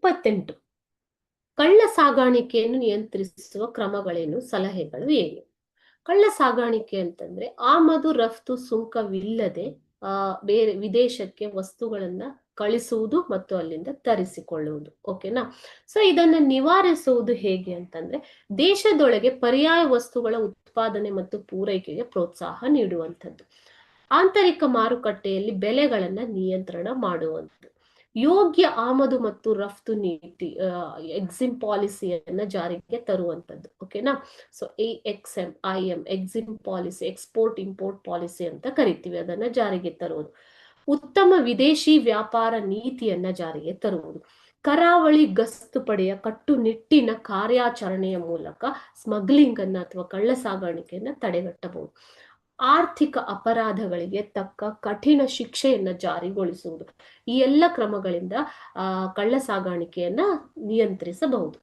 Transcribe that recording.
28 ಕಳ್ಳ ಸಾಗಾಣಿಕೆಯನ್ನು ನಿಯಂತ್ರಿಸುವ ಕ್ರಮಗಳೇನು, ಸಲಹೆಗಳು ಏನು? ಕಳ್ಳ ಸಾಗಾಣಿಕೆ ಅಂತಂದ್ರೆ ಆಮದು ರಫ್ತು ಸುಂಕವಿಲ್ಲದೆ ಬೇರೆ ವಿದೇಶಕ್ಕೆ ವಸ್ತುಗಳನ್ನ ಕಳಿಸುವುದು ಮತ್ತು ಅಲ್ಲಿಂದ ತರಿಸಿಕೊಳ್ಳುವುದು. ಓಕೆನಾ? ಸೊ ಇದನ್ನ ನಿವಾರಿಸುವುದು ಹೇಗೆ ಅಂತಂದ್ರೆ ದೇಶದೊಳಗೆ ಪರ್ಯಾಯ ವಸ್ತುಗಳ ಉತ್ಪಾದನೆ ಮತ್ತು ಪೂರೈಕೆಗೆ ಪ್ರೋತ್ಸಾಹ ನೀಡುವಂಥದ್ದು, ಆಂತರಿಕ ಮಾರುಕಟ್ಟೆಯಲ್ಲಿ ಬೆಲೆಗಳನ್ನ ನಿಯಂತ್ರಣ ಮಾಡುವಂಥದ್ದು, ಯೋಗ್ಯ ಆಮದು ಮತ್ತು ರಫ್ತು ನೀತಿ ಎಕ್ಸಿಮ್ ಪಾಲಿಸಿಯನ್ನ ಜಾರಿಗೆ ತರುವಂಥದ್ದು. ಓಕೆನಾ? So AXM Exim policy, export import policy ಅಂತ ಕರಿತೀವಿ, ಅದನ್ನ ಜಾರಿಗೆ ತರುವುದು, ಉತ್ತಮ ವಿದೇಶಿ ವ್ಯಾಪಾರ ನೀತಿಯನ್ನ ಜಾರಿಗೆ ತರುವುದು, ಕರಾವಳಿ ಗಸ್ತು ಪಡೆಯ ಕಟ್ಟುನಿಟ್ಟಿನ ಕಾರ್ಯಾಚರಣೆಯ ಮೂಲಕ ಸ್ಮಗ್ಲಿಂಗ್ ಅನ್ನ ಅಥವಾ ಕಳ್ಳ ಸಾಗಾಣಿಕೆಯನ್ನ ತಡೆಗಟ್ಟಬಹುದು, ಆರ್ಥಿಕ ಅಪರಾಧಗಳಿಗೆ ತಕ್ಕ ಕಠಿಣ ಶಿಕ್ಷೆಯನ್ನ ಜಾರಿಗೊಳಿಸುವುದು. ಈ ಎಲ್ಲ ಕ್ರಮಗಳಿಂದ ಕಳ್ಳ ಸಾಗಾಣಿಕೆಯನ್ನ ನಿಯಂತ್ರಿಸಬಹುದು.